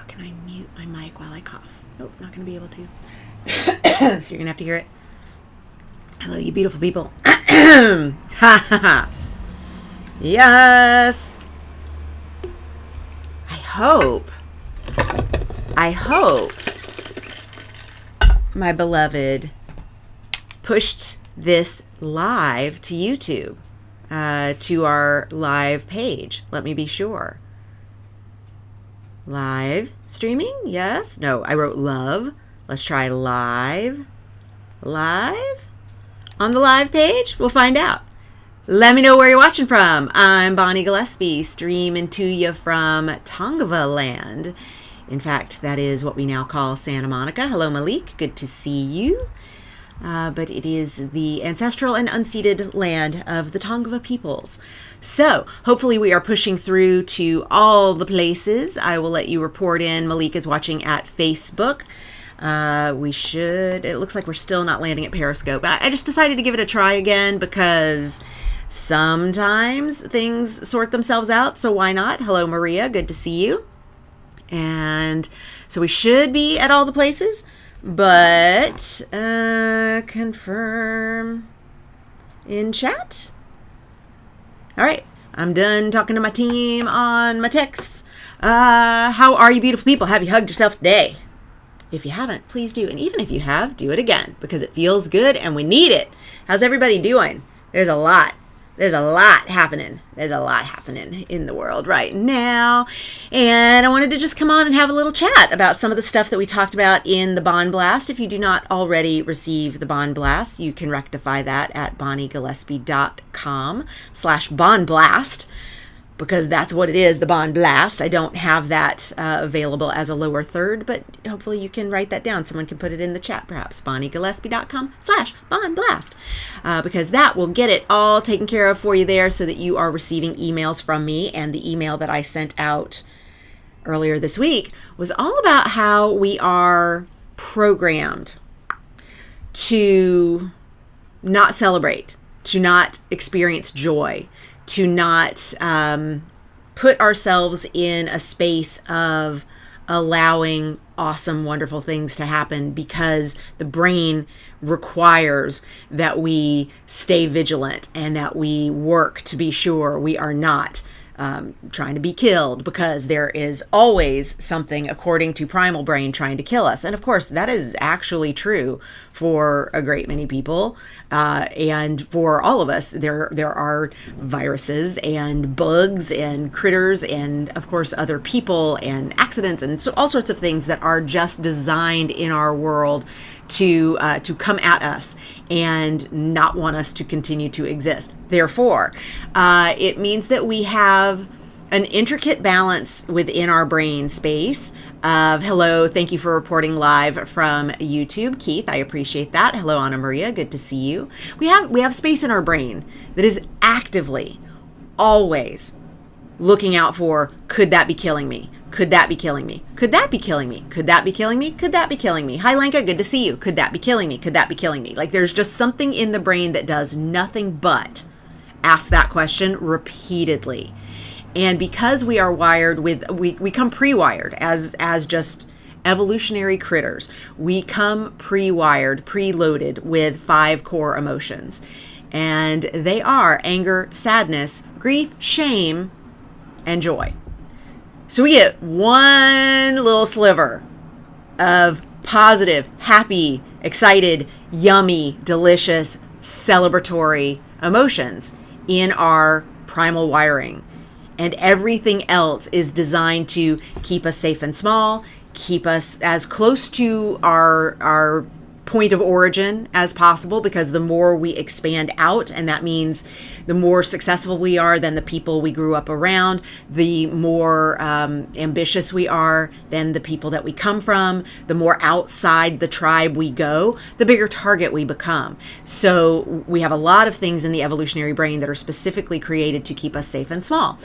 How can I mute my mic while I cough? Nope, not going to be able to. So you're going to have to hear it. Hello, you beautiful people. Ha ha ha. Yes. I hope my beloved pushed this live to YouTube, to our live page. Let me be sure. Live streaming? Yes? No, I wrote love. Let's try live. Live? On the live page? We'll find out. Let me know where you're watching from. I'm Bonnie Gillespie, streaming to you from Tongva land. In fact, that is what we now call Santa Monica. Hello, Malik. Good to see you. But it is the ancestral and unceded land of the Tongva peoples. So hopefully we are pushing through to all the places. I will let you report in. Malik is watching at Facebook. It looks like we're still not landing at Periscope. I just decided to give it a try again because sometimes things sort themselves out. So why not? Hello, Maria. Good to see you. And so we should be at all the places. But confirm in chat. All right, I'm done talking to my team on my texts. How are you beautiful people? Have you hugged yourself today? If you haven't, please do. And even if you have, do it again because it feels good and we need it. How's everybody doing? There's a lot happening. There's a lot happening in the world right now. And I wanted to just come on and have a little chat about some of the stuff that we talked about in the Bond Blast. If you do not already receive the Bond Blast, you can rectify that at bonniegillespie.com/Bond Blast. Because that's what it is, the Bond Blast. I don't have that available as a lower third, but hopefully you can write that down. Someone can put it in the chat, perhaps. bonniegillespie.com/Bond Blast. Because that will get it all taken care of for you there so that you are receiving emails from me. And the email that I sent out earlier this week was all about how we are programmed to not celebrate, to not experience joy, to not put ourselves in a space of allowing awesome, wonderful things to happen because the brain requires that we stay vigilant and that we work to be sure we are not trying to be killed because there is always something, according to Primal brain, trying to kill us. And of course, that is actually true for a great many people. And for all of us, there are viruses and bugs and critters and, of course, other people and accidents and so all sorts of things that are just designed in our world to come at us and not want us to continue to exist. Therefore, it means that we have an intricate balance within our brain space of, hello, thank you for reporting live from YouTube. Keith, I appreciate that. Hello, Anna Maria, good to see you. We have space in our brain that is actively, always looking out for, could that be killing me? Could that be killing me? Could that be killing me? Could that be killing me? Could that be killing me? Hi, Lenka, good to see you. Could that be killing me? Could that be killing me? Like there's just something in the brain that does nothing but ask that question repeatedly. And because we are wired with, we come pre-wired as just evolutionary critters. We come pre-wired, preloaded with 5 core emotions. And they are anger, sadness, grief, shame, and joy. So we get one little sliver of positive, happy, excited, yummy, delicious, celebratory emotions in our primal wiring. And everything else is designed to keep us safe and small, keep us as close to our point of origin as possible, because the more we expand out, and that means the more successful we are than the people we grew up around, the more ambitious we are than the people that we come from, the more outside the tribe we go, the bigger target we become. So we have a lot of things in the evolutionary brain that are specifically created to keep us safe and small.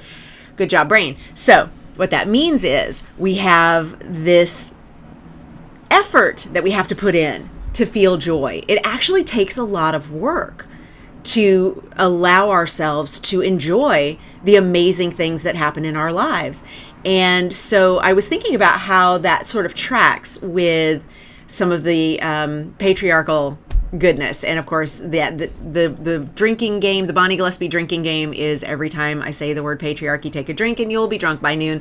Good job, brain. So what that means is we have this effort that we have to put in to feel joy. It actually takes a lot of work to allow ourselves to enjoy the amazing things that happen in our lives. And so I was thinking about how that sort of tracks with some of the patriarchal goodness. And of course, the drinking game, the Bonnie Gillespie drinking game, is every time I say the word patriarchy, take a drink and you'll be drunk by noon.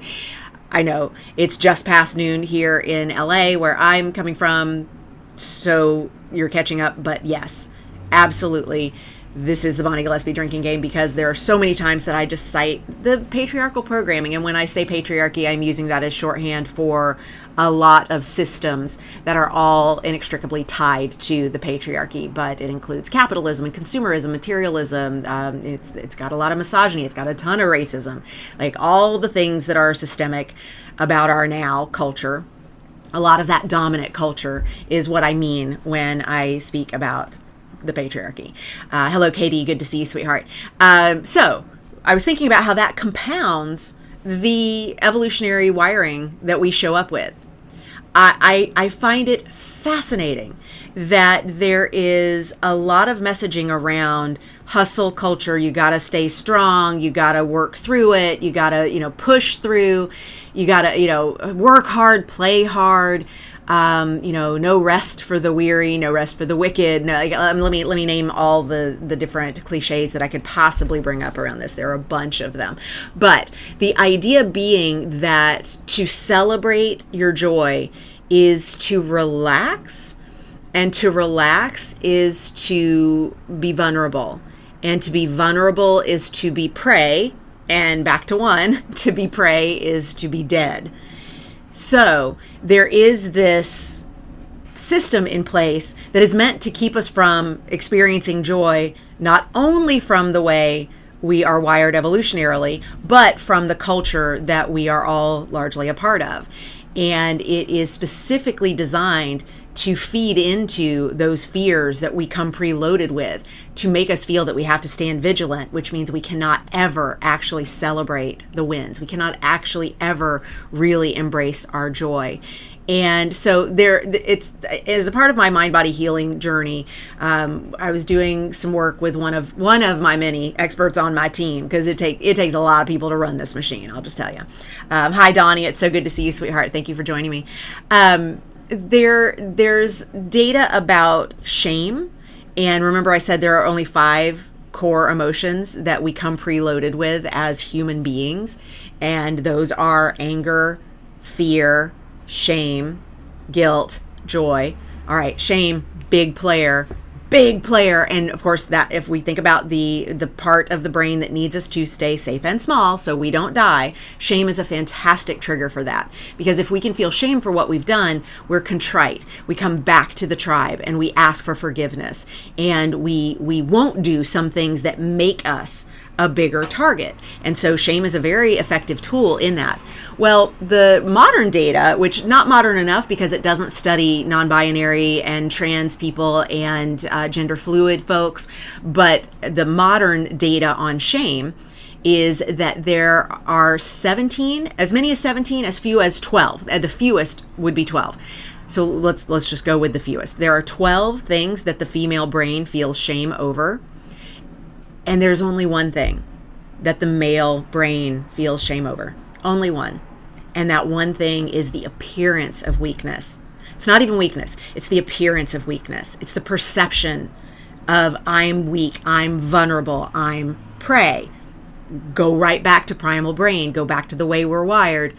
I know it's just past noon here in LA where I'm coming from, so you're catching up. But yes, absolutely, this is the Bonnie Gillespie drinking game, because there are so many times that I just cite the patriarchal programming. And when I say patriarchy, I'm using that as shorthand for a lot of systems that are all inextricably tied to the patriarchy. But it includes capitalism and consumerism, materialism. It's got a lot of misogyny. It's got a ton of racism, like all the things that are systemic about our now culture. A lot of that dominant culture is what I mean when I speak about the patriarchy. Hello, Katie. Good to see you, sweetheart. So I was thinking about how that compounds the evolutionary wiring that we show up with. I find it fascinating that there is a lot of messaging around hustle culture. You got to stay strong. You got to work through it. You got to, push through. You got to, work hard, play hard. No rest for the weary, no rest for the wicked. No, let me name all the different cliches that I could possibly bring up around this. There are a bunch of them. But the idea being that to celebrate your joy is to relax, and to relax is to be vulnerable. And to be vulnerable is to be prey, and back to one, to be prey is to be dead. So there is this system in place that is meant to keep us from experiencing joy, not only from the way we are wired evolutionarily, but from the culture that we are all largely a part of. And it is specifically designed to feed into those fears that we come preloaded with, to make us feel that we have to stand vigilant, which means we cannot ever actually celebrate the wins. We cannot actually ever really embrace our joy. And so it's as a part of my mind-body healing journey. I was doing some work with one of my many experts on my team, because it takes a lot of people to run this machine. I'll just tell you. Hi, Donnie. It's so good to see you, sweetheart. Thank you for joining me. There's data about shame. And remember, I said there are only 5 core emotions that we come preloaded with as human beings. And those are anger, fear, shame, guilt, joy. All right, shame, big player. And of course, that if we think about the part of the brain that needs us to stay safe and small so we don't die, shame is a fantastic trigger for that. Because if we can feel shame for what we've done, we're contrite. We come back to the tribe and we ask for forgiveness. And we won't do some things that make us a bigger target. And so shame is a very effective tool in that. Well, the modern data, which not modern enough because it doesn't study non-binary and trans people and gender fluid folks, but the modern data on shame is that there are as many as 17, as few as 12. The fewest would be 12. So let's just go with the fewest. There are 12 things that the female brain feels shame over. And there's only one thing that the male brain feels shame over. Only one. And that one thing is the appearance of weakness. It's not even weakness. It's the appearance of weakness. It's the perception of I'm weak, I'm vulnerable, I'm prey. Go right back to primal brain. Go back to the way we're wired.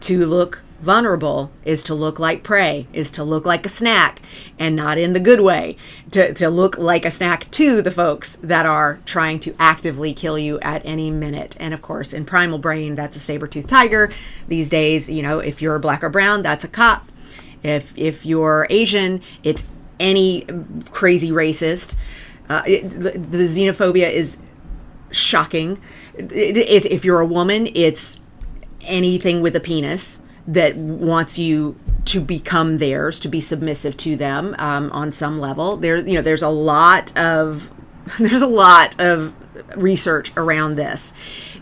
To look vulnerable is to look like prey, is to look like a snack, and not in the good way, to look like a snack to the folks that are trying to actively kill you at any minute. And of course, in primal brain, that's a saber-toothed tiger. These days, if you're black or brown, that's a cop. If you're Asian, it's any crazy racist. The xenophobia is shocking. If you're a woman, it's anything with a penis that wants you to become theirs, to be submissive to them on some level. There's a lot of research around this,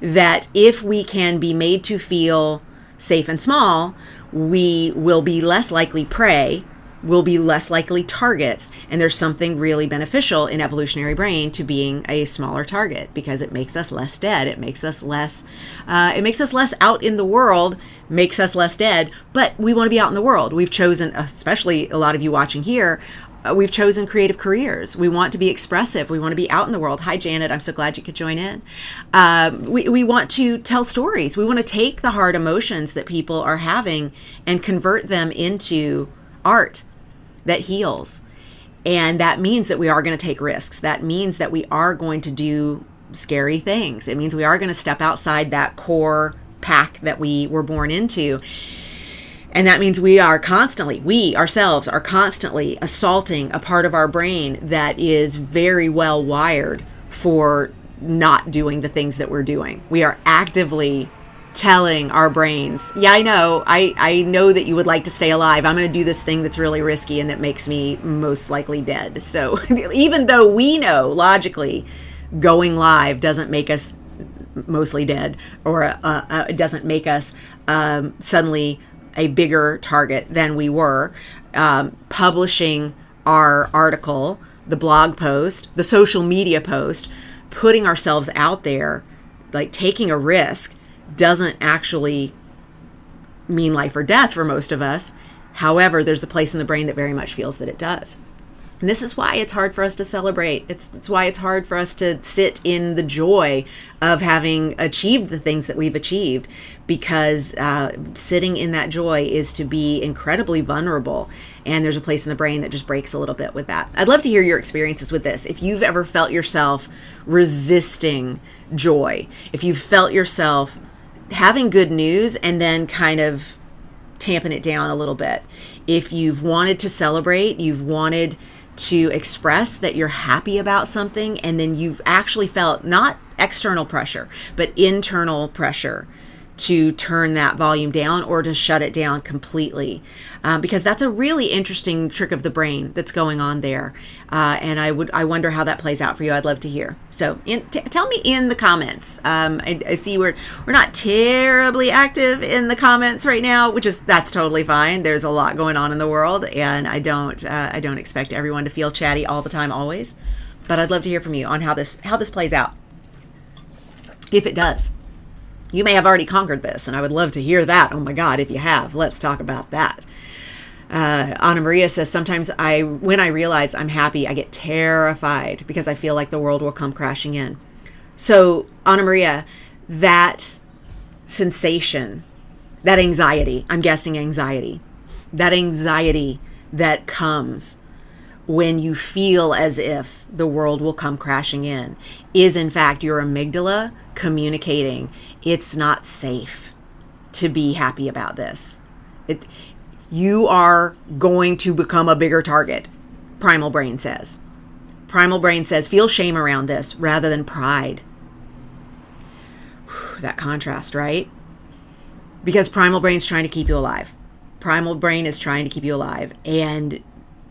that if we can be made to feel safe and small, we will be less likely prey, will be less likely targets. And there's something really beneficial in evolutionary brain to being a smaller target, because it makes us less dead. It makes us less out in the world, makes us less dead, but we want to be out in the world. We've chosen, especially a lot of you watching here, we've chosen creative careers. We want to be expressive. We want to be out in the world. Hi, Janet. I'm so glad you could join in. We want to tell stories. We want to take the hard emotions that people are having and convert them into art that heals. And that means that we are going to take risks. That means that we are going to do scary things. It means we are going to step outside that core pack that we were born into. And that means we ourselves are constantly assaulting a part of our brain that is very well wired for not doing the things that we're doing. We are actively telling our brains, yeah, I know that you would like to stay alive. I'm going to do this thing that's really risky and that makes me most likely dead. So even though we know logically going live doesn't make us mostly dead, or it doesn't make us suddenly a bigger target than we were, publishing our article, the blog post, the social media post, putting ourselves out there, like taking a risk, doesn't actually mean life or death for most of us. However, there's a place in the brain that very much feels that it does. And this is why it's hard for us to celebrate. It's why it's hard for us to sit in the joy of having achieved the things that we've achieved, because sitting in that joy is to be incredibly vulnerable. And there's a place in the brain that just breaks a little bit with that. I'd love to hear your experiences with this. If you've ever felt yourself resisting joy, if you've felt yourself having good news and then kind of tamping it down a little bit, if you've wanted to celebrate, you've wanted to express that you're happy about something, and then you've actually felt not external pressure, but internal pressure to turn that volume down or to shut it down completely, because that's a really interesting trick of the brain that's going on there. And I wonder how that plays out for you. I'd love to hear. So tell me in the comments. I see we're not terribly active in the comments right now, that's totally fine. There's a lot going on in the world, and I don't expect everyone to feel chatty all the time, always. But I'd love to hear from you on how this plays out, if it does. You may have already conquered this, and I would love to hear that. Oh my God, if you have, let's talk about that. Anna Maria says, sometimes when I realize I'm happy, I get terrified because I feel like the world will come crashing in. So Anna Maria, that sensation, that anxiety, I'm guessing anxiety, that anxiety that comes when you feel as if the world will come crashing in, is in fact your amygdala communicating it's not safe to be happy about this. You are going to become a bigger target, Primal Brain says. Primal Brain says, feel shame around this rather than pride. Whew, that contrast, right? Because Primal Brain's trying to keep you alive. Primal Brain is trying to keep you alive. And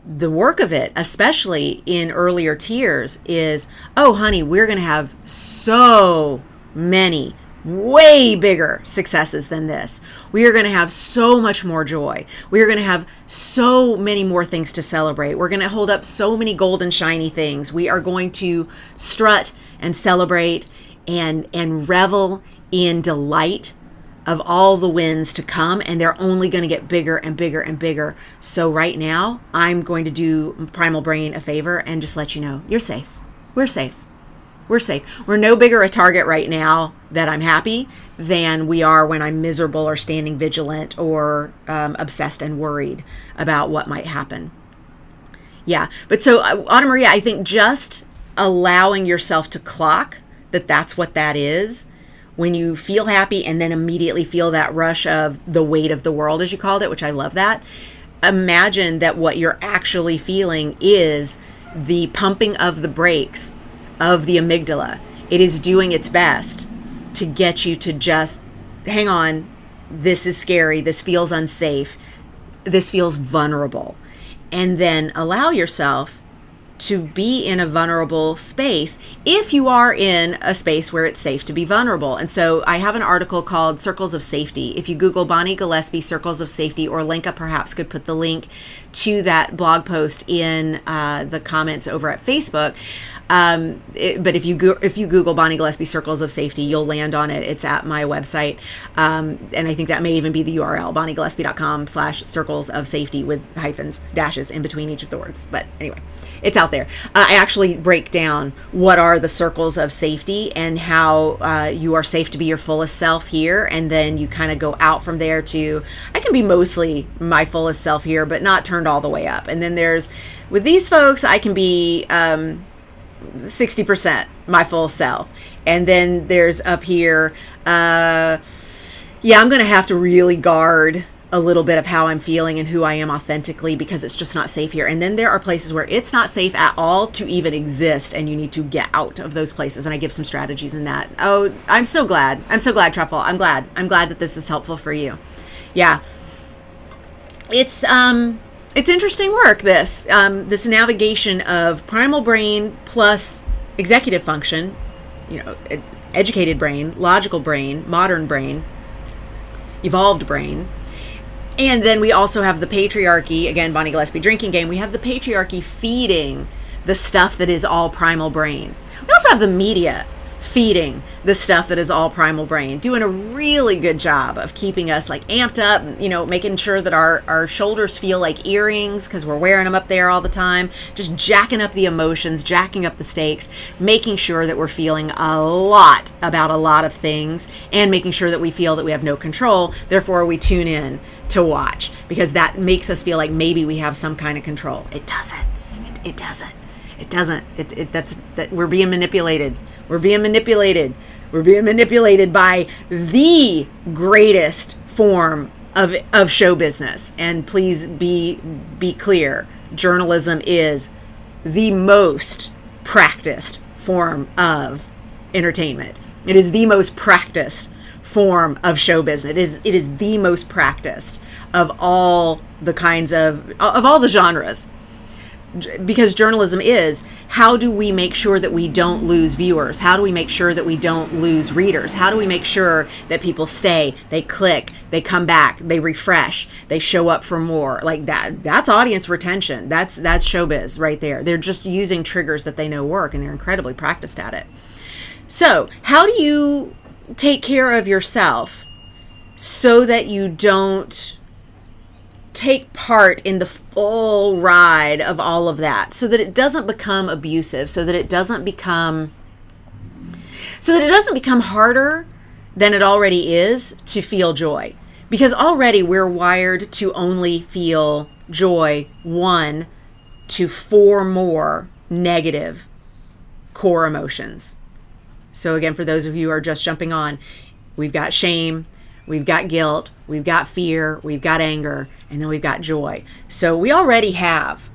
the work of it, especially in earlier tiers, is, oh, honey, we're going to have so many way bigger successes than this. We are going to have so much more joy. We are going to have so many more things to celebrate. We're going to hold up so many golden shiny things. We are going to strut and celebrate and revel in delight of all the wins to come, and they're only going to get bigger and bigger and bigger. So right now, I'm going to do Primal Brain a favor and just let you know, you're safe. We're safe. We're safe. We're no bigger a target right now that I'm happy than we are when I'm miserable or standing vigilant or obsessed and worried about what might happen. Yeah, but so Anna Maria, I think just allowing yourself to clock that that's what that is, when you feel happy and then immediately feel that rush of the weight of the world, as you called it, which I love that. Imagine that what you're actually feeling is the pumping of the brakes of the amygdala. It is doing its best to get you to just hang on. This is scary. This feels unsafe. This feels vulnerable. And then allow yourself to be in a vulnerable space if you are in a space where it's safe to be vulnerable. And so I have an article called Circles of Safety. If you Google Bonnie Gillespie Circles of Safety, or Lenka perhaps could put the link to that blog post in the comments over at Facebook. But if you Google Bonnie Gillespie Circles of Safety, you'll land on it. It's at my website. And I think that may even be the URL, bonniegillespie.com/circles of safety, with hyphens, dashes in between each of the words. But anyway, it's out there. I actually break down what are the circles of safety and how you are safe to be your fullest self here. And then you kind of go out from there to, I can be mostly my fullest self here, but not turned all the way up. And then with these folks, I can be 60% my full self. And then there's up here, I'm going to have to really guard a little bit of how I'm feeling and who I am authentically, because it's just not safe here. And then there are places where it's not safe at all to even exist, and you need to get out of those places. And I give some strategies in that. Oh, I'm so glad, Truffle. I'm glad that this is helpful for you. Yeah. It's interesting work, this navigation of primal brain plus executive function, educated brain, logical brain, modern brain, evolved brain. And then we also have the patriarchy, again, Bonnie Gillespie Drinking Game. We have the patriarchy feeding the stuff that is all primal brain. We also have the media feeding the stuff that is all primal brain, doing a really good job of keeping us like amped up, making sure that our shoulders feel like earrings because we're wearing them up there all the time, just jacking up the emotions, jacking up the stakes, making sure that we're feeling a lot about a lot of things, and making sure that we feel that we have no control. Therefore, we tune in to watch, because that makes us feel like maybe we have some kind of control. It doesn't. It doesn't. We're being manipulated. We're being manipulated by the greatest form of show business. And please be clear, journalism is the most practiced form of entertainment. It is the most practiced form of show business. It is the most practiced of all the kinds of all the genres. Because journalism is, how do we make sure that we don't lose viewers? How do we make sure that we don't lose readers? How do we make sure that people stay, they click, they come back, they refresh, they show up for more? Like that's audience retention. That's showbiz right there. They're just using triggers that they know work, and they're incredibly practiced at it. So how do you take care of yourself so that you don't take part in the full ride of all of that, so that it doesn't become abusive, so that it doesn't become harder than it already is to feel joy? Because already we're wired to only feel joy 1 to 4 more negative core emotions. So again, for those of you who are just jumping on, we've got shame, we've got guilt, we've got fear, we've got anger, and then we've got joy. So we already have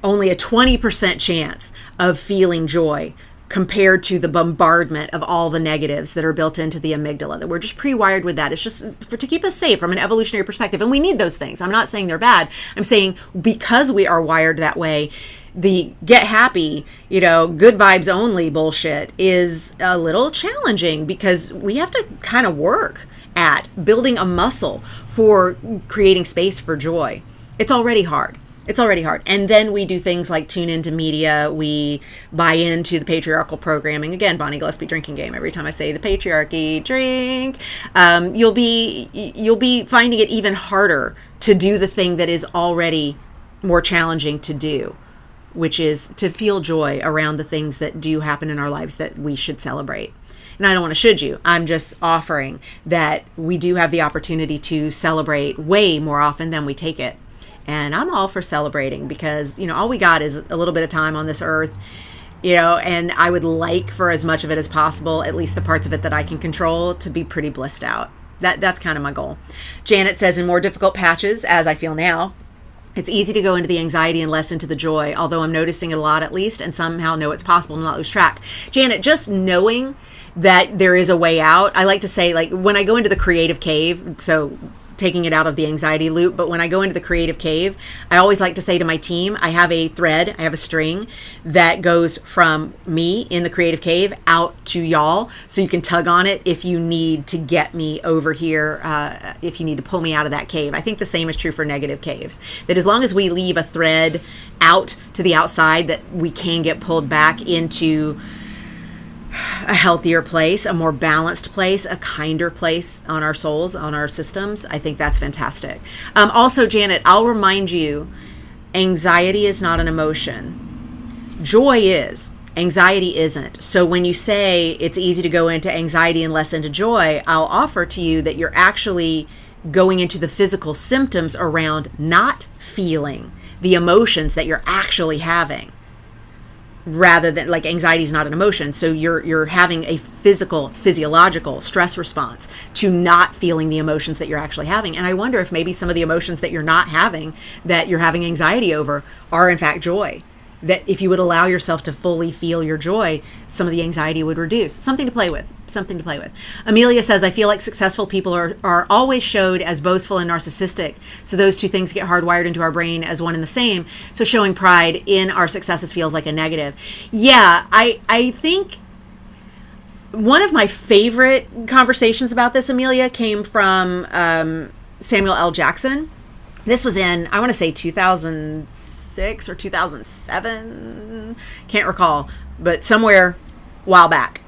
only a 20% chance of feeling joy compared to the bombardment of all the negatives that are built into the amygdala, that we're just pre-wired with that. It's just to keep us safe from an evolutionary perspective. And we need those things. I'm not saying they're bad. I'm saying because we are wired that way, the get happy, good vibes only bullshit is a little challenging, because we have to kind of work at building a muscle for creating space for joy. It's already hard. And then we do things like tune into media. We buy into the patriarchal programming. Again, Bonnie Gillespie Drinking Game. Every time I say the patriarchy, drink, you'll be finding it even harder to do the thing that is already more challenging to do, which is to feel joy around the things that do happen in our lives that we should celebrate. And I don't want to should you. I'm just offering that we do have the opportunity to celebrate way more often than we take it. And I'm all for celebrating, because, all we got is a little bit of time on this earth, and I would like for as much of it as possible, at least the parts of it that I can control, to be pretty blissed out. That's kind of my goal. Janet says, in more difficult patches, as I feel now, it's easy to go into the anxiety and less into the joy, although I'm noticing it a lot at least, and somehow know it's possible to not lose track. Janet, just knowing that there is a way out. I like to say, like, when I go into the creative cave, so taking it out of the anxiety loop. But when I go into the creative cave, I always like to say to my team, I have a thread, I have a string that goes from me in the creative cave out to y'all. So you can tug on it if you need to get me over here, if you need to pull me out of that cave. I think the same is true for negative caves, that as long as we leave a thread out to the outside, that we can get pulled back into a healthier place, a more balanced place, a kinder place on our souls, on our systems. I think that's fantastic. Also, Janet, I'll remind you, anxiety is not an emotion. Joy is. Anxiety isn't. So when you say it's easy to go into anxiety and less into joy, I'll offer to you that you're actually going into the physical symptoms around not feeling the emotions that you're actually having, rather than, like, anxiety is not an emotion. So you're having a physiological stress response to not feeling the emotions that you're actually having. And I wonder if maybe some of the emotions that you're not having, that you're having anxiety over, are in fact joy. That if you would allow yourself to fully feel your joy, some of the anxiety would reduce. Something to play with. Amelia says, I feel like successful people are always showed as boastful and narcissistic. So those two things get hardwired into our brain as one and the same. So showing pride in our successes feels like a negative. Yeah, I think one of my favorite conversations about this, Amelia, came from Samuel L. Jackson. This was in, I want to say 2006 or 2007. Can't recall, but somewhere a while back.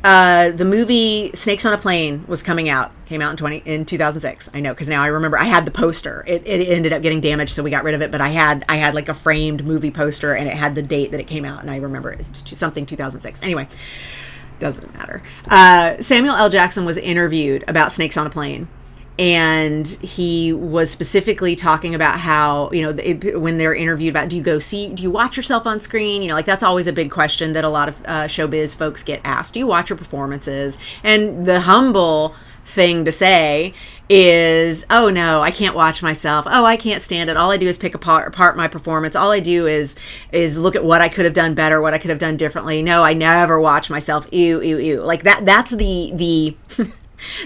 The movie Snakes on a Plane was came out in 2006. I know, because now I remember I had the poster. It ended up getting damaged, so we got rid of it. But I had like a framed movie poster, and it had the date that it came out, and I remember it's something 2006. Anyway, doesn't matter. Samuel L. Jackson was interviewed about Snakes on a Plane. And he was specifically talking about how, when they're interviewed about, do you watch yourself on screen? Like, that's always a big question that a lot of showbiz folks get asked. Do you watch your performances? And the humble thing to say is, oh no, I can't watch myself. Oh, I can't stand it. All I do is pick apart my performance. All I do is look at what I could have done better, what I could have done differently. No, I never watch myself. Ew. Like that's the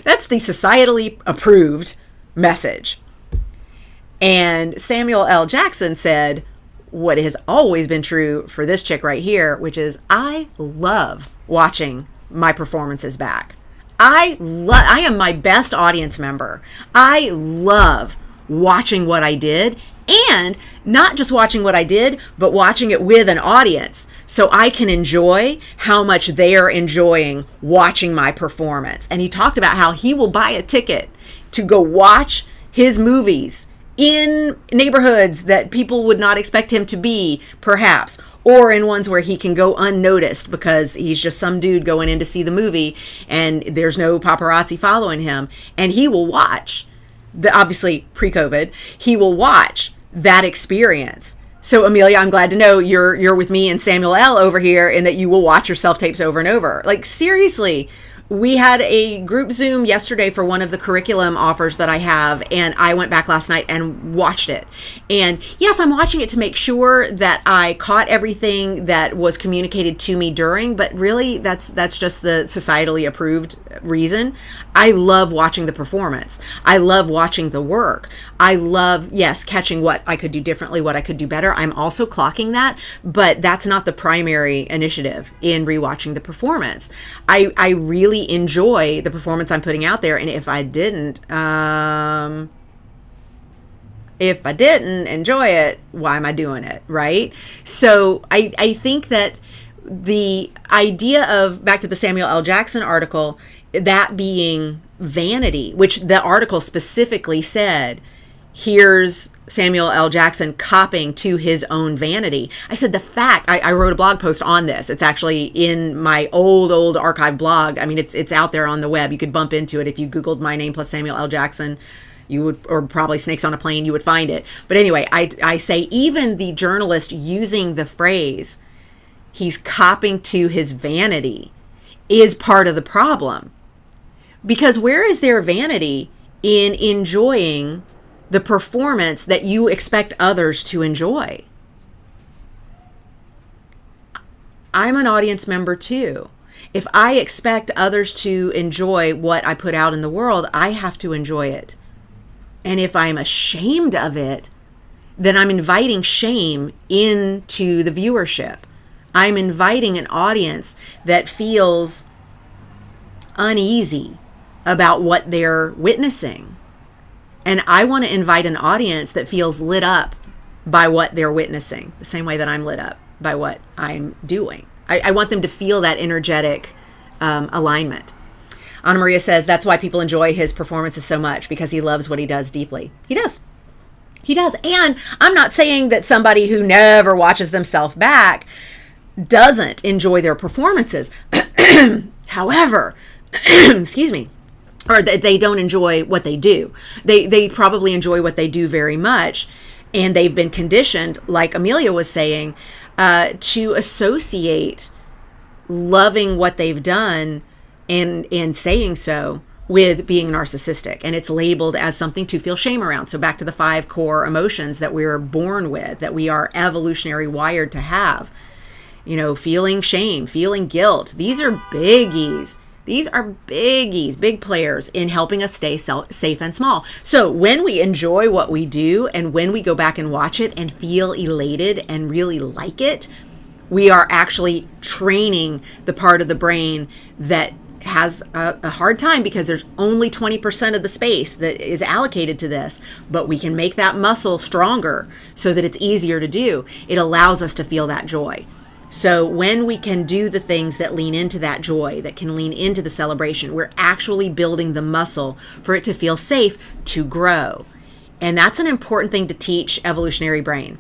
that's the societally approved message. And Samuel L. Jackson said what has always been true for this chick right here, which is, I love watching my performances back. I am my best audience member. I love watching what I did, and not just watching what I did, but watching it with an audience, so I can enjoy how much they are enjoying watching my performance. And he talked about how he will buy a ticket to go watch his movies in neighborhoods that people would not expect him to be, perhaps, or in ones where he can go unnoticed because he's just some dude going in to see the movie and there's no paparazzi following him. And he will watch, obviously pre-COVID, he will watch that experience. So Amelia, I'm glad to know you're with me and Samuel L. over here, and that you will watch your self-tapes over and over. Like, seriously, we had a group Zoom yesterday for one of the curriculum offers that I have, and I went back last night and watched it. And yes, I'm watching it to make sure that I caught everything that was communicated to me during, but really that's just the societally approved reason. I love watching the performance. I love watching the work. I love, yes, catching what I could do differently, what I could do better. I'm also clocking that, but that's not the primary initiative in rewatching the performance. I really enjoy the performance I'm putting out there, and if I didn't enjoy it, why am I doing it, right? So I think that the idea of, back to the Samuel L. Jackson article, that being vanity, which the article specifically said, here's Samuel L. Jackson copping to his own vanity. I said, the fact, I wrote a blog post on this. It's actually in my old archive blog. I mean, it's out there on the web. You could bump into it if you Googled my name plus Samuel L. Jackson. You would, or probably Snakes on a Plane, you would find it. But anyway, I say even the journalist using the phrase, he's copping to his vanity, is part of the problem. Because where is their vanity in enjoying the performance that you expect others to enjoy? I'm an audience member too. If I expect others to enjoy what I put out in the world, I have to enjoy it And if I'm ashamed of it, then I'm inviting shame into the viewership. I'm inviting an audience that feels uneasy about what they're witnessing. And I want to invite an audience that feels lit up by what they're witnessing, the same way that I'm lit up by what I'm doing. I want them to feel that energetic alignment. Anna Maria says that's why people enjoy his performances so much, because he loves what he does deeply. He does. He does. And I'm not saying that somebody who never watches themselves back doesn't enjoy their performances. However, excuse me, or that they don't enjoy what they do. They probably enjoy what they do very much. And they've been conditioned, like Amelia was saying, to associate loving what they've done and saying so with being narcissistic. And it's labeled as something to feel shame around. So back to the 5 core emotions that we are born with, that we are evolutionary wired to have. You know, feeling shame, feeling guilt. These are biggies. These are biggies, big players in helping us stay safe and small. So when we enjoy what we do and when we go back and watch it and feel elated and really like it, we are actually training the part of the brain that has a hard time, because there's only 20% of the space that is allocated to this, but we can make that muscle stronger so that it's easier to do. It allows us to feel that joy. So when we can do the things that lean into that joy, that can lean into the celebration, we're actually building the muscle for it to feel safe to grow. And that's an important thing to teach evolutionary brain.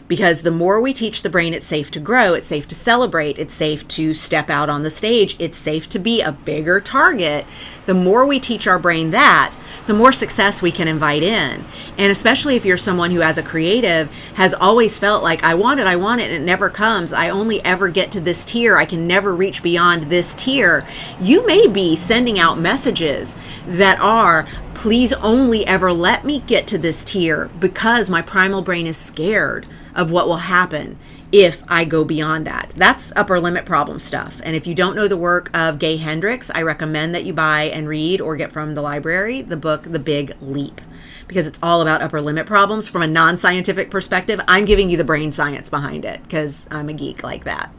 Because the more we teach the brain it's safe to grow, it's safe to celebrate, it's safe to step out on the stage, it's safe to be a bigger target, the more we teach our brain that, the more success we can invite in. And especially if you're someone who, as a creative, has always felt like, I want it, and it never comes. I only ever get to this tier. I can never reach beyond this tier. You may be sending out messages that are, please only ever let me get to this tier, because my primal brain is scared of what will happen if I go beyond that. That's upper limit problem stuff. And if you don't know the work of Gay Hendricks, I recommend that you buy and read or get from the library the book, The Big Leap, because it's all about upper limit problems from a non-scientific perspective. I'm giving you the brain science behind it because I'm a geek like that.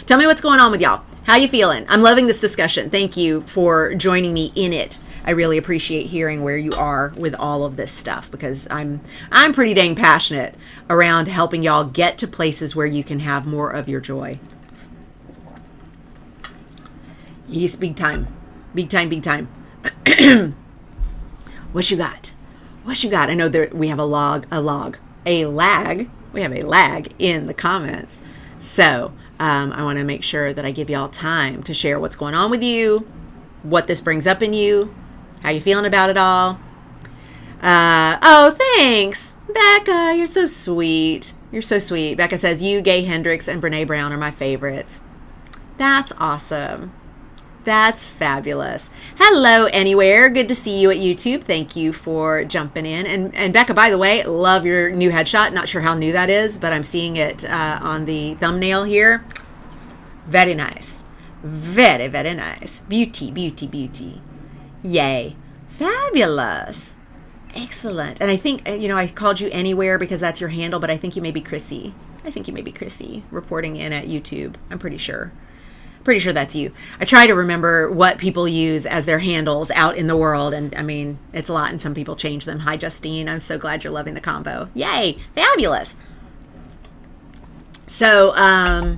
Tell me what's going on with y'all. How you feeling? I'm loving this discussion. Thank you for joining me in it. I really appreciate hearing where you are with all of this stuff, because I'm pretty dang passionate around helping y'all get to places where you can have more of your joy. Yes, big time. Big time, big time. What you got? What you got? I know we have a lag. We have a lag in the comments. So I want to make sure that I give y'all time to share what's going on with you, what this brings up in you, how you feeling about it all. Oh, thanks, Becca. You're so sweet. You're so sweet. Becca says, you, Gay Hendricks, and Brene Brown are my favorites. That's awesome. That's fabulous. Hello, Anywhere. Good to see you at YouTube. Thank you for jumping in. And Becca, by the way, love your new headshot. Not sure how new that is, but I'm seeing it on the thumbnail here. Very nice. Very, very nice. Beauty, beauty, beauty. Yay. Fabulous. Excellent. And I think, I called you Anywhere because that's your handle, but I think you may be Chrissy. Reporting in at YouTube. I'm pretty sure. Pretty sure that's you. I try to remember what people use as their handles out in the world. And I mean, it's a lot, and some people change them. Hi, Justine. I'm so glad you're loving the combo. Yay. Fabulous. So, I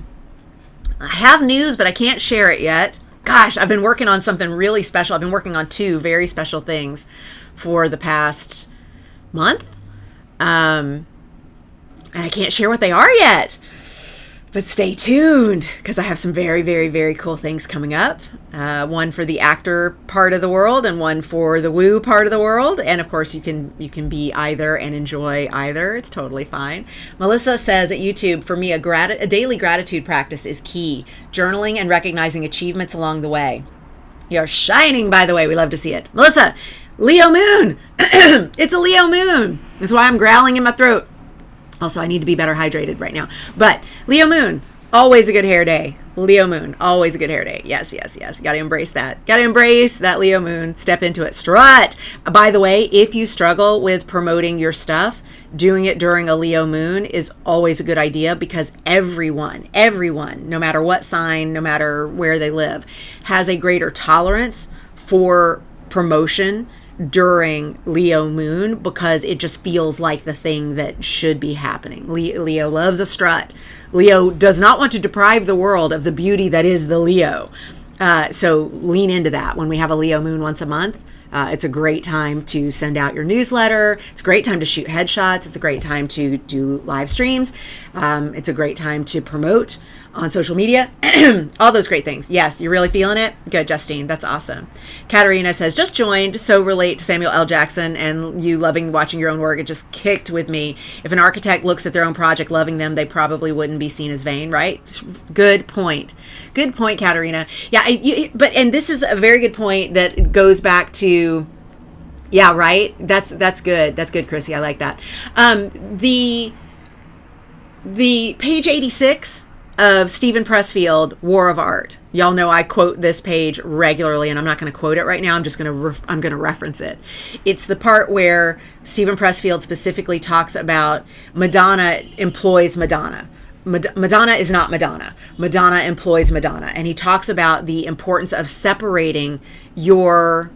have news, but I can't share it yet. Gosh, I've been working on something really special. I've been working on 2 very special things for the past month. And I can't share what they are yet. But stay tuned, because I have some very, very, very cool things coming up. One for the actor part of the world and one for the woo part of the world. And of course, you can be either and enjoy either. It's totally fine. Melissa says at YouTube, for me, a daily gratitude practice is key. Journaling and recognizing achievements along the way. You're shining, by the way. We love to see it. Melissa, Leo moon. It's a Leo moon. That's why I'm growling in my throat. Also, I need to be better hydrated right now. But Leo moon, always a good hair day. Leo moon, always a good hair day. Yes, yes, yes. Got to embrace that. Got to embrace that Leo moon. Step into it. Strut. By the way, if you struggle with promoting your stuff, doing it during a Leo moon is always a good idea, because everyone, no matter what sign, no matter where they live, has a greater tolerance for promotion during Leo moon, because it just feels like the thing that should be happening. Leo loves a strut. Leo does not want to deprive the world of the beauty that is the Leo. So lean into that when we have a Leo moon once a month. It's a great time to send out your newsletter. It's a great time to shoot headshots. It's a great time to do live streams. It's a great time to promote on social media. All those great things. Yes, you're really feeling it? Good, Justine. That's awesome. Katarina says, just joined, so relate to Samuel L. Jackson and you loving watching your own work. It just kicked with me. If an architect looks at their own project loving them, they probably wouldn't be seen as vain, right? Good point. Good point, Katarina. Yeah, and this is a very good point that goes back to, yeah, right? That's good. That's good, Chrissy. I like that. The page 86 of Stephen Pressfield, War of Art. Y'all know I quote this page regularly, and I'm not going to quote it right now. I'm just going to reference it. It's the part where Stephen Pressfield specifically talks about Madonna employs Madonna. Madonna is not Madonna. Madonna employs Madonna. And he talks about the importance of separating your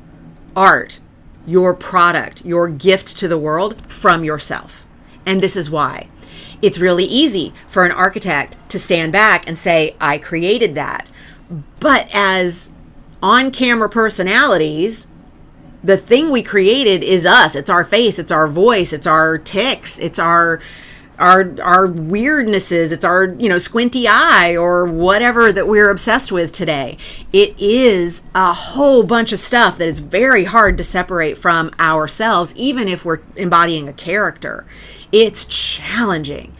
art, your product, your gift to the world from yourself. And this is why. It's really easy for an architect to stand back and say, I created that. But as on-camera personalities, the thing we created is us. It's our face, it's our voice, it's our tics, it's our weirdnesses, it's our, squinty eye or whatever that we're obsessed with today. It is a whole bunch of stuff that is very hard to separate from ourselves, even if we're embodying a character. It's challenging.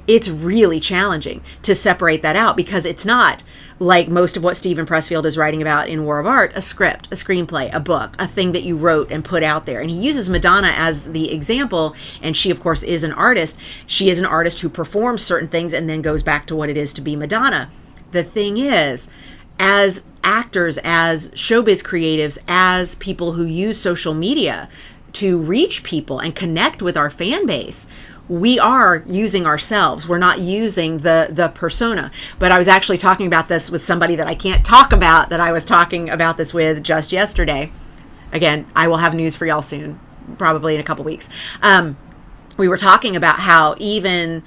It's really challenging to separate that out, because it's not like most of what Stephen Pressfield is writing about in War of Art, a script, a screenplay, a book, a thing that you wrote and put out there. And he uses Madonna as the example, and she, of course, is an artist. She is an artist who performs certain things and then goes back to what it is to be Madonna. The thing is, as actors, as showbiz creatives, as people who use social media to reach people and connect with our fan base, we are using ourselves. We're not using the persona. But I was actually talking about this with somebody that I can't talk about, that I was talking about this with just yesterday. Again, I will have news for y'all soon, probably in a couple weeks. We were talking about how even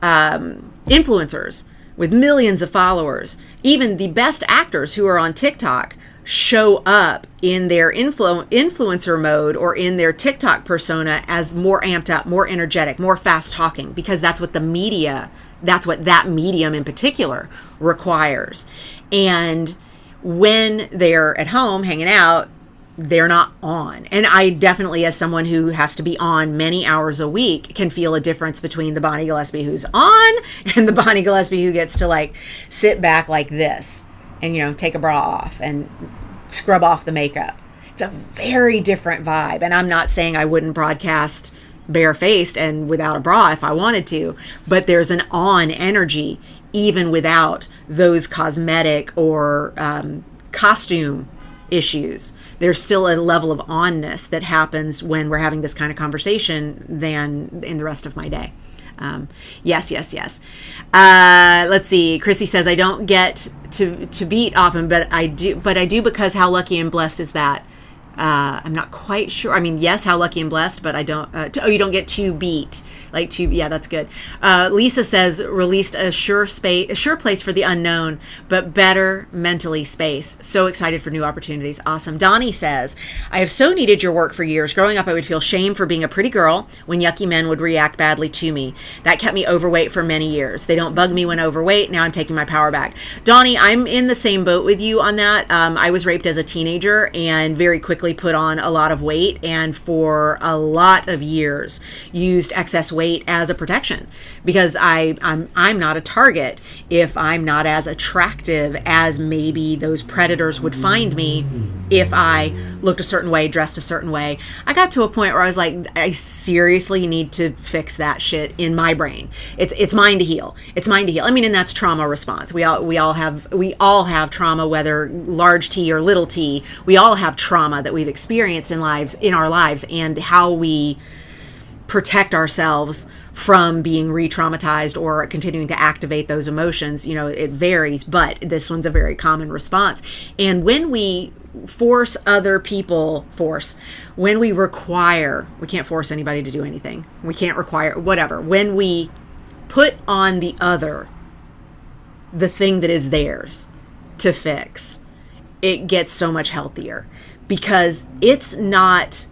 influencers with millions of followers, even the best actors who are on TikTok, show up in their influencer mode or in their TikTok persona as more amped up, more energetic, more fast talking, because that's what that medium in particular requires. And when they're at home hanging out, they're not on. And I definitely, as someone who has to be on many hours a week, can feel a difference between the Bonnie Gillespie who's on and the Bonnie Gillespie who gets to sit back like this and, take a bra off and scrub off the makeup. It's a very different vibe. And I'm not saying I wouldn't broadcast barefaced and without a bra if I wanted to, but there's an on energy even without those cosmetic or costume issues. There's still a level of onness that happens when we're having this kind of conversation than in the rest of my day. Yes. Let's see. Chrissy says, I don't get to beat often, but I do because how lucky and blessed is that? I'm not quite sure. I mean, yes, how lucky and blessed, but I don't, you don't get to beat. Yeah, that's good. Lisa says, released a sure place for the unknown, but better mentally space. So excited for new opportunities. Awesome. Donnie says, I have so needed your work for years. Growing up, I would feel shame for being a pretty girl when yucky men would react badly to me. That kept me overweight for many years. They don't bug me when overweight. Now I'm taking my power back. Donnie, I'm in the same boat with you on that. I was raped as a teenager and very quickly chronically put on a lot of weight, and for a lot of years used excess weight as a protection, because I'm not a target if I'm not as attractive as maybe those predators would find me if I looked a certain way, dressed a certain way. I got to a point where I was like, I seriously need to fix that shit in my brain. It's mine to heal. It's mine to heal. I mean, and that's trauma response. We all have trauma, whether large T or little t. We all have trauma that we've experienced in our lives, and how we protect ourselves from being re-traumatized or continuing to activate those emotions, it varies, but this one's a very common response. And when we force other people, when we can't force anybody to do anything. We can't require whatever. When we put on the other the thing that is theirs to fix, it gets so much healthier, because it's not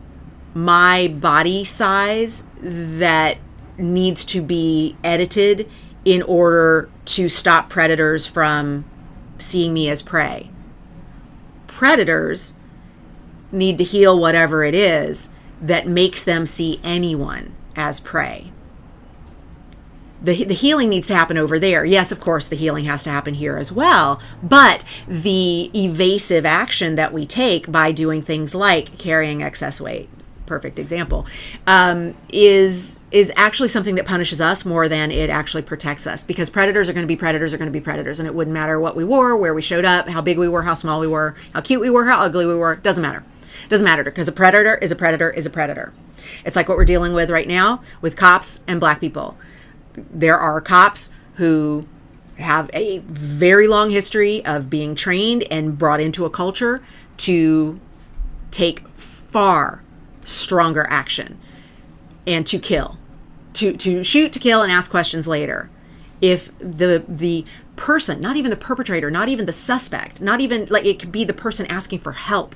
my body size that needs to be edited in order to stop predators from seeing me as prey. Predators need to heal whatever it is that makes them see anyone as prey. The healing needs to happen over there. Yes, of course, the healing has to happen here as well. But the evasive action that we take by doing things like carrying excess weight, perfect example, is actually something that punishes us more than it actually protects us, because predators are going to be predators, and it wouldn't matter what we wore, where we showed up, how big we were, how small we were, how cute we were, how ugly we were. Doesn't matter, because a predator is a predator is a predator. It's like what we're dealing with right now with cops and black people. There are cops who have a very long history of being trained and brought into a culture to take far stronger action and to kill, to shoot, to kill, and ask questions later. If the person, not even the perpetrator, not even the suspect, not even, like, it could be the person asking for help,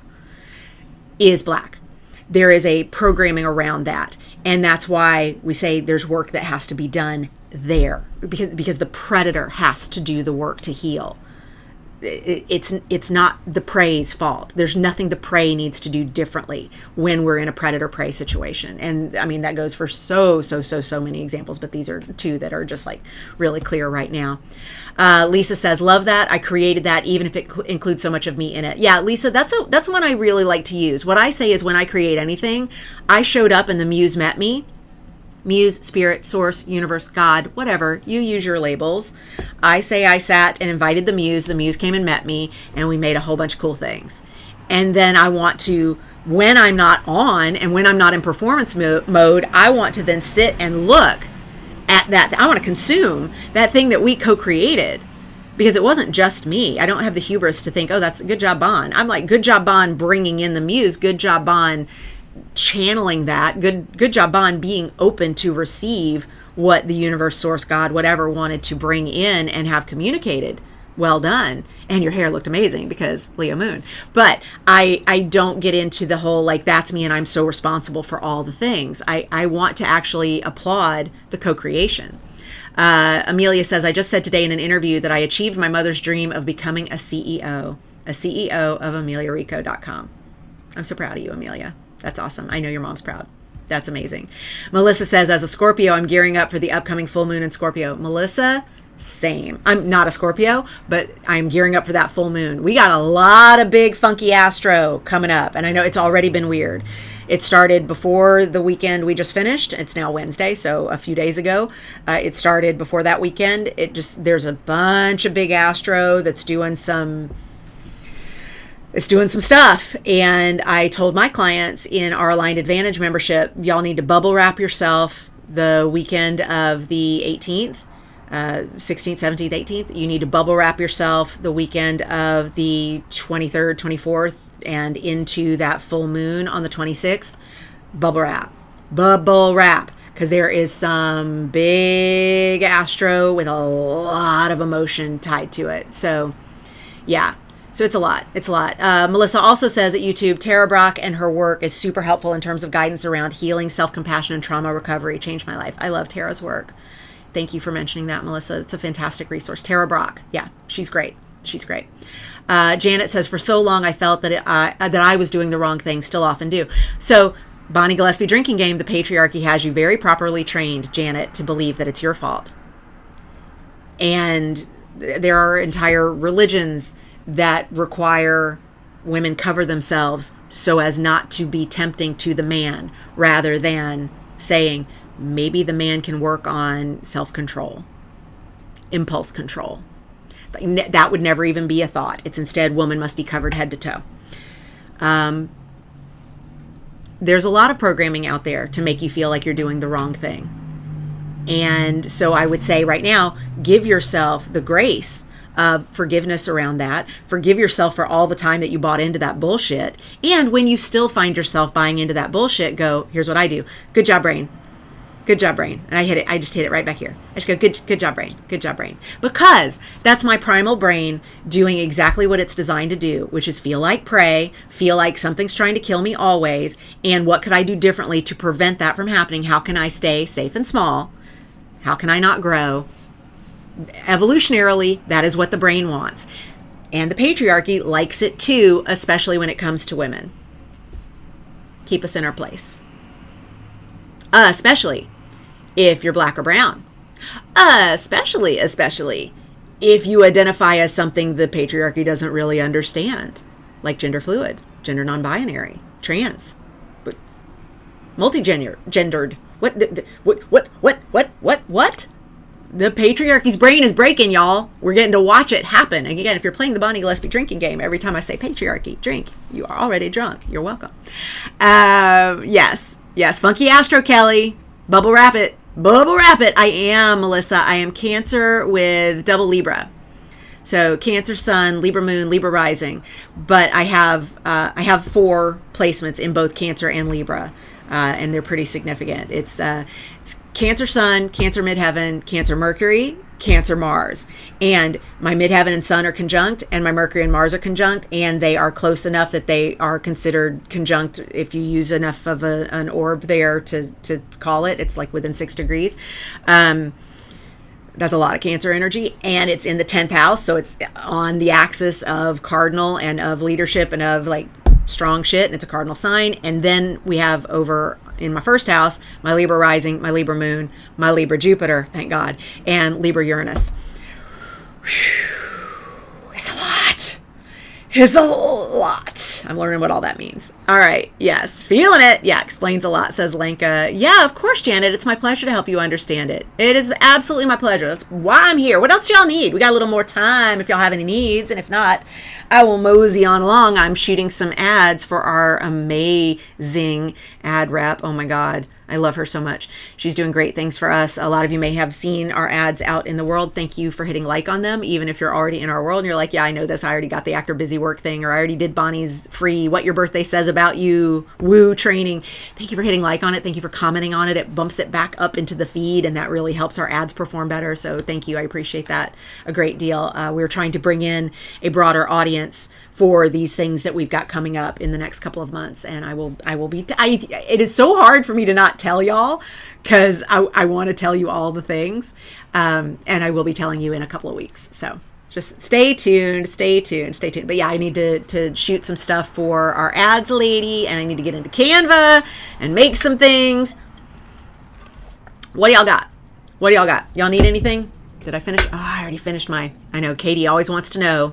is black, there is a programming around that. And that's why we say there's work that has to be done there, because the predator has to do the work to heal. It's not the prey's fault. There's nothing the prey needs to do differently when we're in a predator-prey situation. And I mean, that goes for so many examples, but these are two that are just like really clear right now. Lisa says, love that. I created that, even if it includes so much of me in it. Yeah, Lisa, that's one I really like to use. What I say is, when I create anything, I showed up and the muse met me. Muse, spirit, source, universe, God, whatever, you use your labels. I say I sat and invited the muse came and met me, and we made a whole bunch of cool things. And then I want to, when I'm not on and when I'm not in performance mode, I want to then sit and look at that. I want to consume that thing that we co-created, because it wasn't just me. I don't have the hubris to think, oh, that's a good job, Bon. I'm like, good job, Bon, bringing in the muse. Good job, Bon, channeling that. Good job, Bon, being open to receive what the universe, source, God, whatever, wanted to bring in and have communicated. Well done. And your hair looked amazing, because Leo Moon. But I don't get into the whole, like, that's me and I'm so responsible for all the things. I want to actually applaud the co-creation. Amelia says, I just said today in an interview that I achieved my mother's dream of becoming a CEO of AmeliaRico.com. I'm so proud of you, Amelia. That's awesome. I know your mom's proud. That's amazing. Melissa says, as a Scorpio, I'm gearing up for the upcoming full moon in Scorpio. Melissa, same. I'm not a Scorpio, but I'm gearing up for that full moon. We got a lot of big funky astro coming up, and I know it's already been weird. It started before the weekend we just finished. It's now Wednesday, so a few days ago. It started before that weekend. There's a bunch of big astro that's doing some stuff. And I told my clients in our Aligned Advantage membership, y'all need to bubble wrap yourself the weekend of the 18th, 16th, 17th, 18th. You need to bubble wrap yourself the weekend of the 23rd, 24th, and into that full moon on the 26th. Bubble wrap, because there is some big astro with a lot of emotion tied to it. So yeah. So it's a lot. Melissa also says at YouTube, Tara Brock and her work is super helpful in terms of guidance around healing, self-compassion, and trauma recovery. Changed my life. I love Tara's work. Thank you for mentioning that, Melissa. It's a fantastic resource. Tara Brock. Yeah, she's great. Janet says, for so long I felt that that I was doing the wrong thing, still often do. So Bonnie Gillespie Drinking Game, the patriarchy has you very properly trained, Janet, to believe that it's your fault. And there are entire religions that require women cover themselves so as not to be tempting to the man, rather than saying maybe the man can work on self-control, impulse control. That would never even be a thought. It's instead, woman must be covered head to toe. There's a lot of programming out there to make you feel like you're doing the wrong thing. And so I would say right now, give yourself the grace of forgiveness around that. Forgive yourself for all the time that you bought into that bullshit. And when you still find yourself buying into that bullshit, go, here's what I do. Good job, brain. Good job, brain. And I hit it. I just hit it right back here. I just go, good job, brain. Good job, brain. Because that's my primal brain doing exactly what it's designed to do, which is feel like prey, feel like something's trying to kill me always. And what could I do differently to prevent that from happening? How can I stay safe and small? How can I not grow? Evolutionarily, that is what the brain wants. And the patriarchy likes it too, especially when it comes to women. Keep us in our place. Especially if you're black or brown. Especially if you identify as something the patriarchy doesn't really understand, like gender fluid, gender non-binary, trans, multi-gendered. What? The patriarchy's brain is breaking, y'all. We're getting to watch it happen. And again, if you're playing the Bonnie Gillespie Drinking Game, every time I say patriarchy, drink, you are already drunk. You're welcome. Yes. Funky Astro Kelly. Bubble wrap it. I am Melissa. I am Cancer with double Libra. So Cancer Sun, Libra Moon, Libra Rising. But I have 4 placements in both Cancer and Libra. And they're pretty significant. It's Cancer Sun, Cancer Midheaven, Cancer Mercury, Cancer Mars. And my Midheaven and Sun are conjunct, and my Mercury and Mars are conjunct, and they are close enough that they are considered conjunct if you use enough of an orb there to call it. It's like within 6 degrees. That's a lot of Cancer energy, and it's in the 10th house, so it's on the axis of cardinal and of leadership and of like strong shit, and it's a cardinal sign. And then we have over in my first house, my Libra rising, my Libra moon, my Libra Jupiter, thank God, and Libra Uranus. It's a lot. I'm learning what all that means. All right. Yes. Feeling it. Yeah. Explains a lot, says Lenka. Yeah, of course, Janet. It's my pleasure to help you understand it. It is absolutely my pleasure. That's why I'm here. What else do y'all need? We got a little more time if y'all have any needs. And if not, I will mosey on along. I'm shooting some ads for our amazing ad rep. Oh my God. I love her so much. She's doing great things for us. A lot of you may have seen our ads out in the world. Thank you for hitting like on them. Even if you're already in our world and you're like, yeah, I know this. I already got the Actor Busy Work thing, or I already did Bonnie's free What Your Birthday Says About You woo training. Thank you for hitting like on it. Thank you for commenting on it. It bumps it back up into the feed, and that really helps our ads perform better. So thank you. I appreciate that a great deal. We're trying to bring in a broader audience for these things that we've got coming up in the next couple of months. And it is so hard for me to not tell y'all, because I want to tell you all the things. And I will be telling you in a couple of weeks. So just stay tuned. But yeah, I need to shoot some stuff for our ads lady, and I need to get into Canva and make some things. What do y'all got? Y'all need anything? Did I finish? Oh, I already finished mine. I know Katie always wants to know.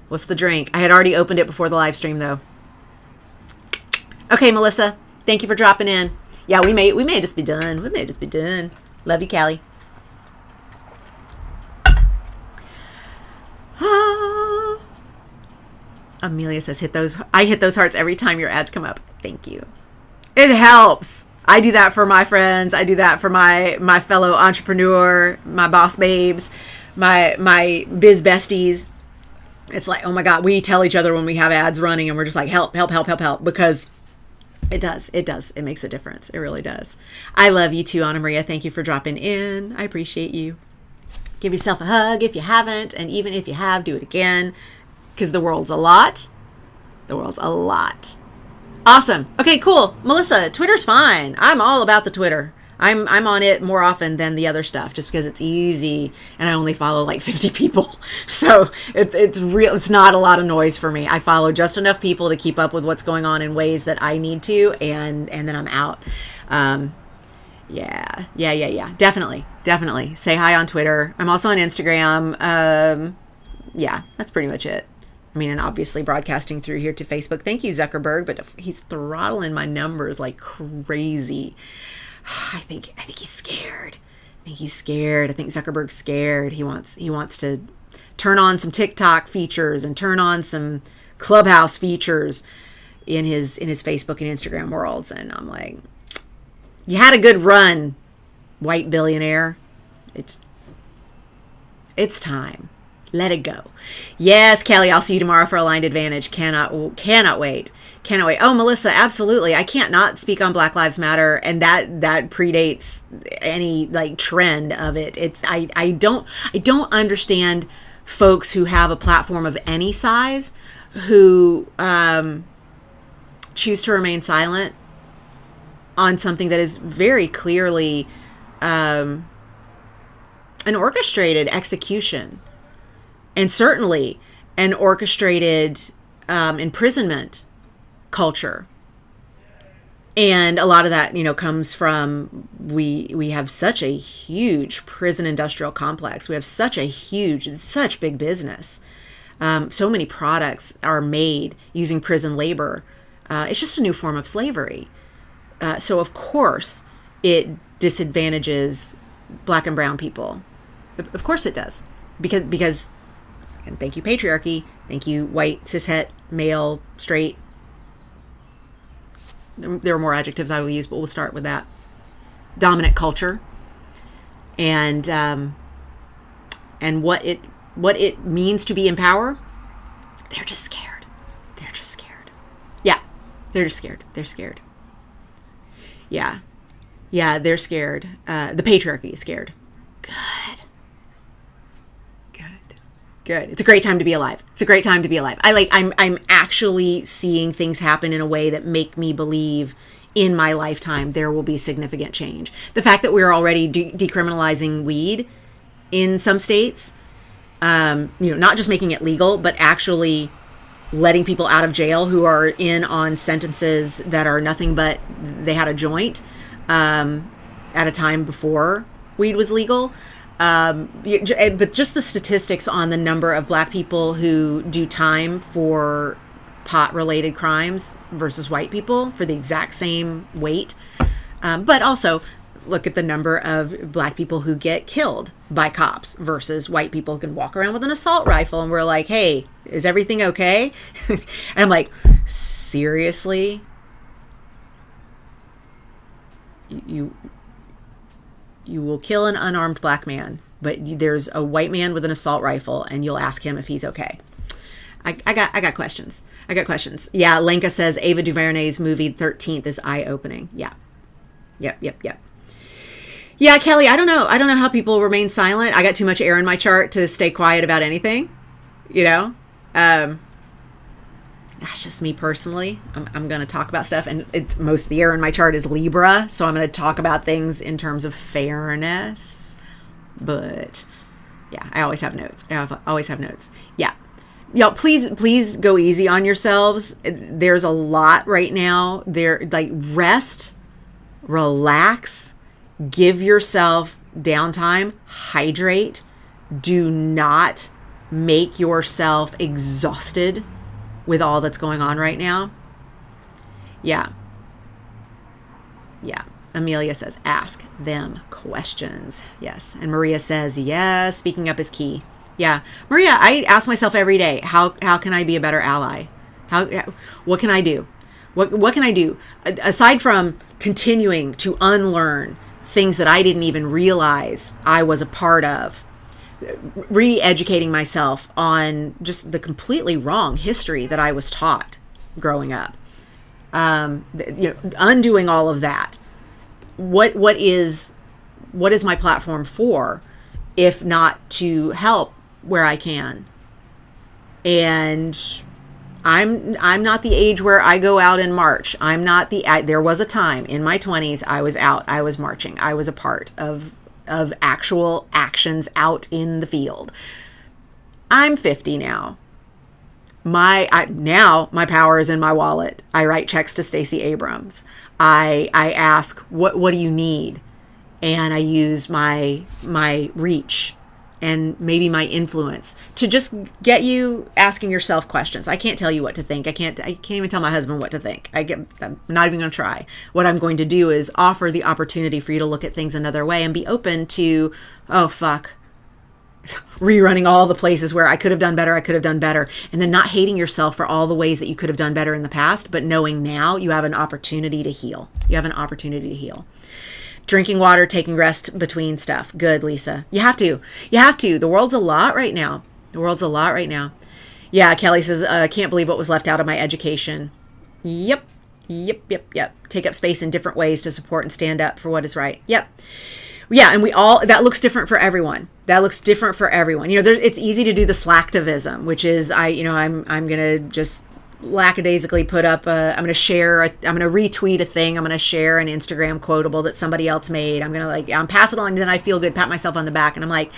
What's the drink? I had already opened it before the live stream, though. Okay, Melissa. Thank you for dropping in. Yeah, we may just be done. Love you, Callie. Amelia says, I hit those hearts every time your ads come up. Thank you. It helps. I do that for my friends. I do that for my fellow entrepreneur, my boss babes, my biz besties. It's like, oh my God, we tell each other when we have ads running, and we're just like, help, because it does. It makes a difference. It really does. I love you too, Anna Maria. Thank you for dropping in. I appreciate you. Give yourself a hug if you haven't. And even if you have, do it again, because the world's a lot. Awesome. Okay, cool. Melissa, Twitter's fine. I'm all about the Twitter. I'm on it more often than the other stuff, just because it's easy and I only follow like 50 people. So it's not a lot of noise for me. I follow just enough people to keep up with what's going on in ways that I need to, and then I'm out. Yeah. Definitely. Say hi on Twitter. I'm also on Instagram. Yeah, that's pretty much it. I mean, and obviously broadcasting through here to Facebook. Thank you, Zuckerberg, but he's throttling my numbers like crazy. I think he's scared. I think Zuckerberg's scared. He wants to turn on some TikTok features and turn on some Clubhouse features in his Facebook and Instagram worlds. And I'm like, you had a good run, white billionaire. It's time. Let it go. Yes, Kelly, I'll see you tomorrow for Aligned Advantage. Cannot wait. Oh, Melissa, absolutely. I can't not speak on Black Lives Matter, and that predates any like trend of it. I don't understand folks who have a platform of any size who choose to remain silent on something that is very clearly an orchestrated execution. And certainly an orchestrated imprisonment culture. And a lot of that, comes from, we have such a huge prison industrial complex. We have such big business. So many products are made using prison labor. It's just a new form of slavery. So of course it disadvantages Black and brown people. Of course it does. Because and thank you, patriarchy. Thank you, white, cishet, male, straight. There are more adjectives I will use, but we'll start with that. Dominant culture, and what it means to be in power. They're just scared. Yeah, they're just scared. They're scared. Yeah, they're scared. The patriarchy is scared. Good. It's a great time to be alive. I'm actually seeing things happen in a way that make me believe in my lifetime there will be significant change. The fact that we're already decriminalizing weed in some states, not just making it legal, but actually letting people out of jail who are in on sentences that are nothing but they had a joint at a time before weed was legal. But just the statistics on the number of Black people who do time for pot-related crimes versus white people for the exact same weight. But also look at the number of Black people who get killed by cops versus white people who can walk around with an assault rifle. And we're like, hey, is everything okay? And I'm like, seriously? You will kill an unarmed Black man, but there's a white man with an assault rifle, and you'll ask him if he's okay. I got questions. Yeah, Lenka says Ava DuVernay's movie 13th is eye-opening. Yeah. Yep. Yeah, Kelly, I don't know how people remain silent. I got too much air in my chart to stay quiet about anything. That's just me personally. I'm going to talk about stuff, and most of the air in my chart is Libra, so I'm going to talk about things in terms of fairness. But yeah, I always have notes. Yeah, y'all, please go easy on yourselves. There's a lot right now. Rest, relax, give yourself downtime, hydrate. Do not make yourself exhausted with all that's going on right now. Yeah. Amelia says, ask them questions. Yes. And Maria says, yes, speaking up is key. Yeah. Maria, I ask myself every day, how can I be a better ally? What can I do? What can I do? Aside from continuing to unlearn things that I didn't even realize I was a part of, re-educating myself on just the completely wrong history that I was taught growing up. Undoing all of that. What is my platform for, if not to help where I can? And I'm not the age where I go out and march. There was a time in my 20s I was out, I was marching. I was a part of actual actions out in the field. I'm 50 now. Now my power is in my wallet. I write checks to Stacey Abrams. I ask, what do you need? And I use my reach and maybe my influence to just get you asking yourself questions. I can't tell you what to think. I can't even tell my husband what to think. I'm not even going to try. What I'm going to do is offer the opportunity for you to look at things another way and be open to, oh, fuck, rerunning all the places where I could have done better, and then not hating yourself for all the ways that you could have done better in the past, but knowing now you have an opportunity to heal. Drinking water, taking rest between stuff. Good, Lisa. You have to. The world's a lot right now. Yeah, Kelly says, can't believe what was left out of my education. Yep. Take up space in different ways to support and stand up for what is right. Yep. Yeah, and that looks different for everyone. It's easy to do the slacktivism, which is I'm going to just lackadaisically put up I'm going to retweet a thing. I'm going to share an Instagram quotable that somebody else made. I'm going to pass it on, and then I feel good, pat myself on the back. And I'm like,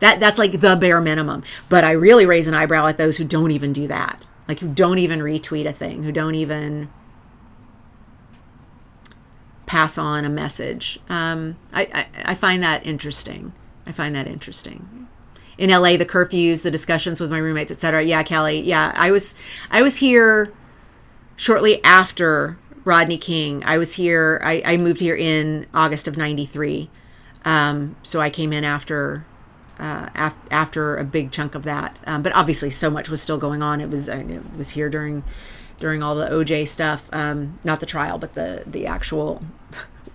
that's like the bare minimum. But I really raise an eyebrow at those who don't even do that. Like, who don't even retweet a thing, who don't even pass on a message. I find that interesting. In LA, the curfews, the discussions with my roommates, etc. Yeah, Kelly. Yeah, I was here shortly after Rodney King. I was here. I moved here in August of '93. So I came in after a big chunk of that. But obviously, so much was still going on. It was here during all the OJ stuff. Not the trial, but the actual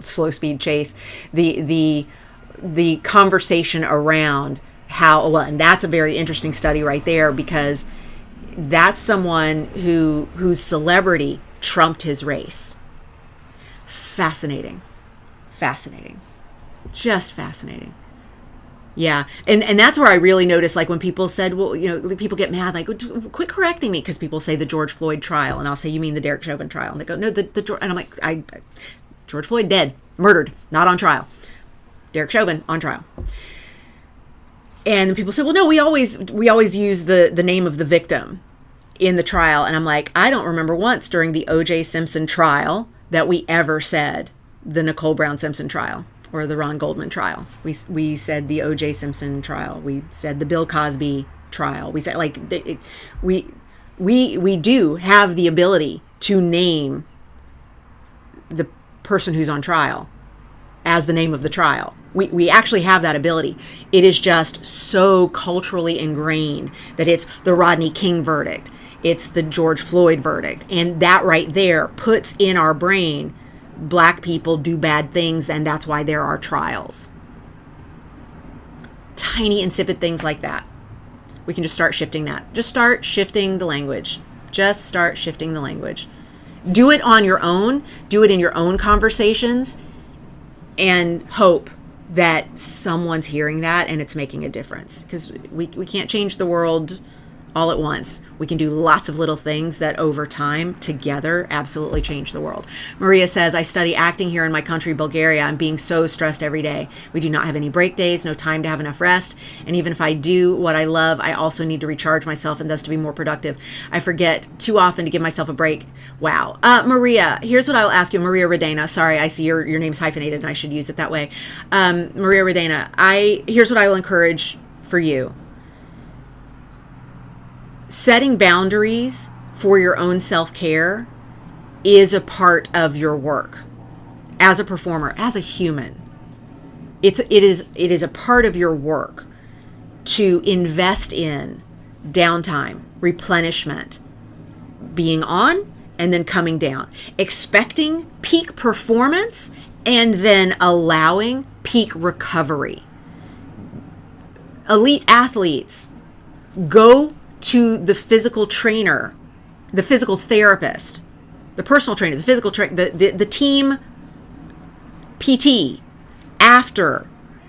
slow speed chase. The conversation around and that's a very interesting study right there, because that's someone whose celebrity trumped his race. Fascinating. Just fascinating. Yeah. And that's where I really noticed, like, when people said, well, people get mad, like, quit correcting me, because people say the George Floyd trial, and I'll say, you mean the Derek Chauvin trial? And they go, no, the George, and I'm like, George Floyd dead, murdered, not on trial. Derek Chauvin on trial. And people say, well, no, we always use the name of the victim in the trial. And I'm like, I don't remember once during the O.J. Simpson trial that we ever said the Nicole Brown Simpson trial or the Ron Goldman trial. We said the O.J. Simpson trial. We said the Bill Cosby trial. We said, like, we do have the ability to name the person who's on trial as the name of the trial. We actually have that ability. It is just so culturally ingrained that it's the Rodney King verdict. It's the George Floyd verdict. And that right there puts in our brain, Black people do bad things, and that's why there are trials. Tiny, insipid things like that. We can just start shifting that. Just start shifting the language. Do it on your own. Do it in your own conversations, and hope that someone's hearing that and it's making a difference, because we can't change the world all at once. We can do lots of little things that over time together absolutely change the world. Maria says, I study acting here in my country, Bulgaria. I'm being so stressed every day. We do not have any break days, no time to have enough rest. And even if I do what I love, I also need to recharge myself and thus to be more productive. I forget too often to give myself a break. Wow. Maria, here's what I'll ask you. Maria Redena. Sorry, I see your name's hyphenated and I should use it that way. Maria Redena, here's what I will encourage for you. Setting boundaries for your own self-care is a part of your work as a performer, as a human. It is a part of your work to invest in downtime, replenishment, being on and then coming down, expecting peak performance and then allowing peak recovery. Elite athletes go to the physical trainer, the physical therapist, the personal trainer, the physical trainer, the team PT after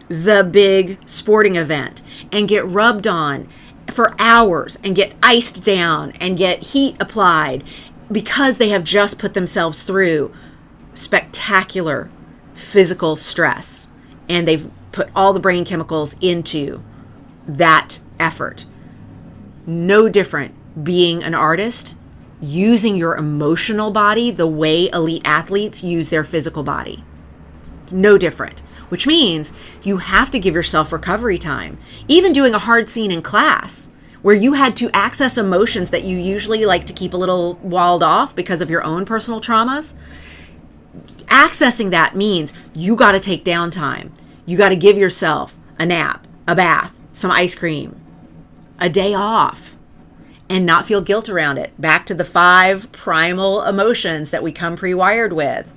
the big sporting event and get rubbed on for hours and get iced down and get heat applied because they have just put themselves through spectacular physical stress, and they've put all the brain chemicals into that effort. No different being an artist, using your emotional body the way elite athletes use their physical body. No different, which means you have to give yourself recovery time. Even doing a hard scene in class where you had to access emotions that you usually like to keep a little walled off because of your own personal traumas, accessing that means you got to take downtime. You got to give yourself a nap, a bath, some ice cream, a day off, and not feel guilt around it. Back to the 5 primal emotions that we come pre-wired with.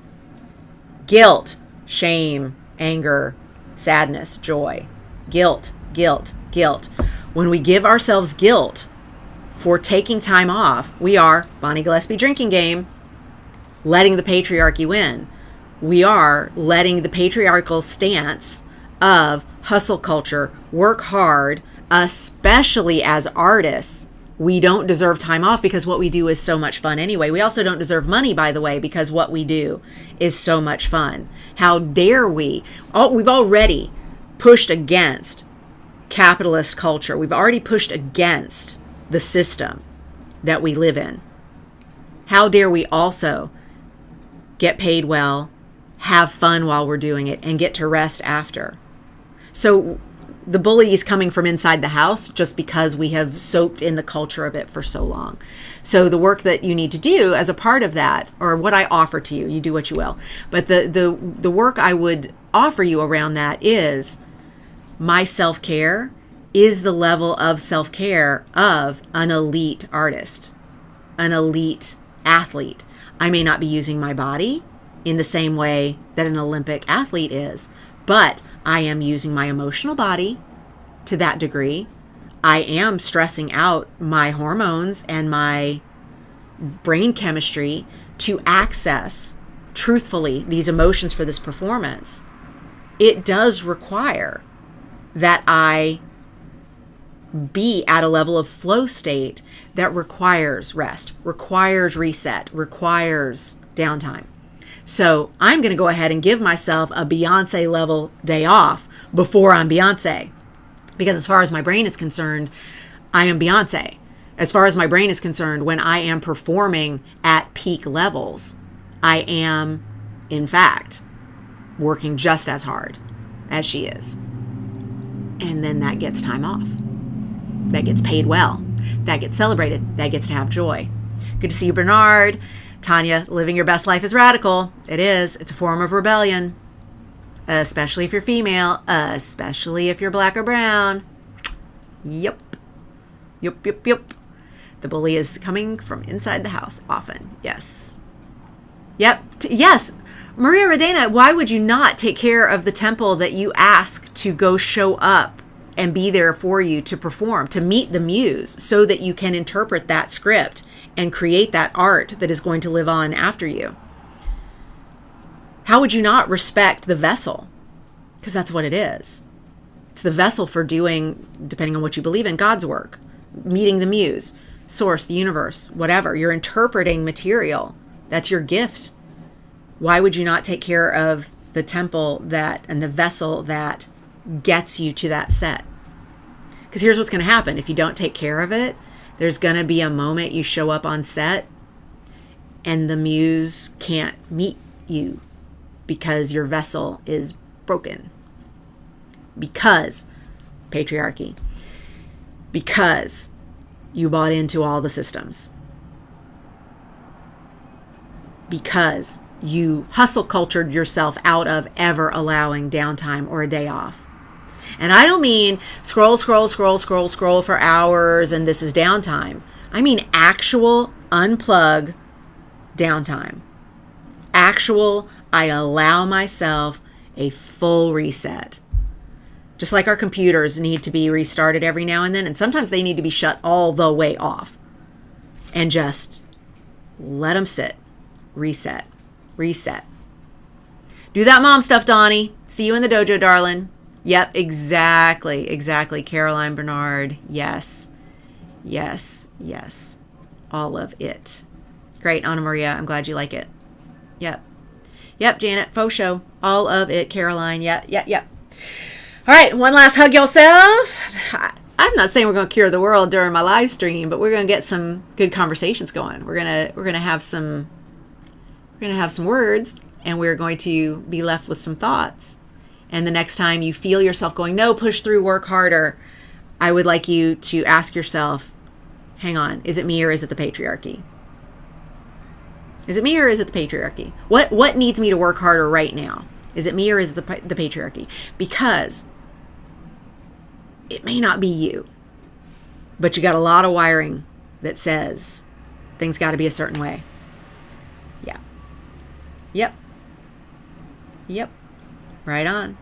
Guilt, shame, anger, sadness, joy. Guilt, guilt, guilt. When we give ourselves guilt for taking time off, we are, Bonnie Gillespie Drinking Game, letting the patriarchy win. We are letting the patriarchal stance of hustle culture, work hard, especially as artists. We don't deserve time off because what we do is so much fun anyway. We also don't deserve money, by the way, because what we do is so much fun. How dare we? We've already pushed against capitalist culture. We've already pushed against the system that we live in. How dare we also get paid well, have fun while we're doing it, and get to rest after? So the bully is coming from inside the house just because we have soaked in the culture of it for so long. So the work that you need to do as a part of that, or what I offer to you, you do what you will. But the work I would offer you around that is my self-care is the level of self-care of an elite artist, an elite athlete. I may not be using my body in the same way that an Olympic athlete is, but I am using my emotional body to that degree. I am stressing out my hormones and my brain chemistry to access, truthfully, these emotions for this performance. It does require that I be at a level of flow state that requires rest, requires reset, requires downtime. So I'm going to go ahead and give myself a Beyonce level day off before I'm Beyonce. Because as far as my brain is concerned, I am Beyonce. As far as my brain is concerned, when I am performing at peak levels, I am, in fact, working just as hard as she is. And then that gets time off. That gets paid well. That gets celebrated. That gets to have joy. Good to see you, Bernard. Tanya, living your best life is radical. It is. It's a form of rebellion. Especially if you're female. Especially if you're black or brown. Yep. Yup, yup, yup. The bully is coming from inside the house often. Yes. Yep. Yes. Maria Redena, why would you not take care of the temple that you ask to go show up and be there for you to perform, to meet the muse, so that you can interpret that script and create that art that is going to live on after you? How would you not respect the vessel? Because that's what it is. It's the vessel for doing, depending on what you believe in, God's work, meeting the muse, source, the universe, whatever. You're interpreting material. That's your gift. Why would you not take care of the temple that and the vessel that gets you to that set? Because here's what's going to happen. If you don't take care of it, there's going to be a moment you show up on set and the muse can't meet you because your vessel is broken. Because patriarchy. Because you bought into all the systems. Because you hustle cultured yourself out of ever allowing downtime or a day off. And I don't mean scroll for hours and this is downtime. I mean actual unplug downtime. Actual, I allow myself a full reset. Just like our computers need to be restarted every now and then, and sometimes they need to be shut all the way off. And just let them sit. Reset. Reset. Do that mom stuff, Donnie. See you in the dojo, darling. Yep, exactly. Caroline Bernard. Yes. Yes, yes. All of it. Great, Anna Maria. I'm glad you like it. Yep. Yep, Janet. Faux show. All of it, Caroline. Yep, yep, yep. All right, one last hug yourself. I'm not saying we're going to cure the world during my live stream, but we're going to get some good conversations going. We're going to have some words, and we're going to be left with some thoughts. And the next time you feel yourself going, no, push through, work harder, I would like you to ask yourself, hang on, is it me or is it the patriarchy? Is it me or is it the patriarchy? What needs me to work harder right now? Is it me or is it the patriarchy? Because it may not be you, but you got a lot of wiring that says things got to be a certain way. Yeah. Yep. Yep. Right on.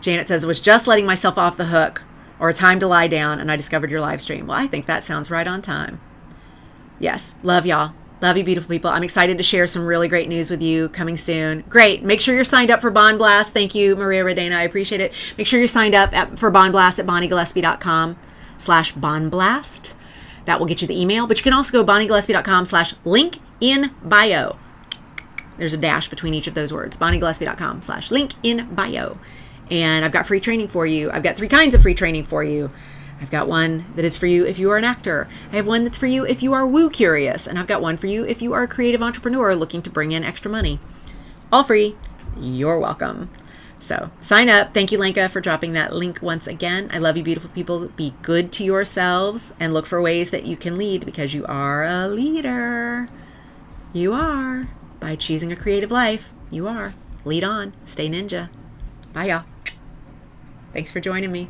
Janet says, I was just letting myself off the hook or a time to lie down, and I discovered your live stream. Well, I think that sounds right on time. Yes. Love y'all. Love you, beautiful people. I'm excited to share some really great news with you coming soon. Great. Make sure you're signed up for Bond Blast. Thank you, Maria Redana. I appreciate it. Make sure you're signed up for Bond Blast at bonniegillespie.com/bondblast. That will get you the email. But you can also go bonniegillespie.com/link in bio. There's a dash between each of those words. bonniegillespie.com/link in bio. And I've got free training for you. I've got 3 kinds of free training for you. I've got one that is for you if you are an actor. I have one that's for you if you are woo curious. And I've got one for you if you are a creative entrepreneur looking to bring in extra money. All free. You're welcome. So sign up. Thank you, Lenka, for dropping that link once again. I love you, beautiful people. Be good to yourselves and look for ways that you can lead, because you are a leader. You are. By choosing a creative life, you are. Lead on. Stay ninja. Bye, y'all. Thanks for joining me.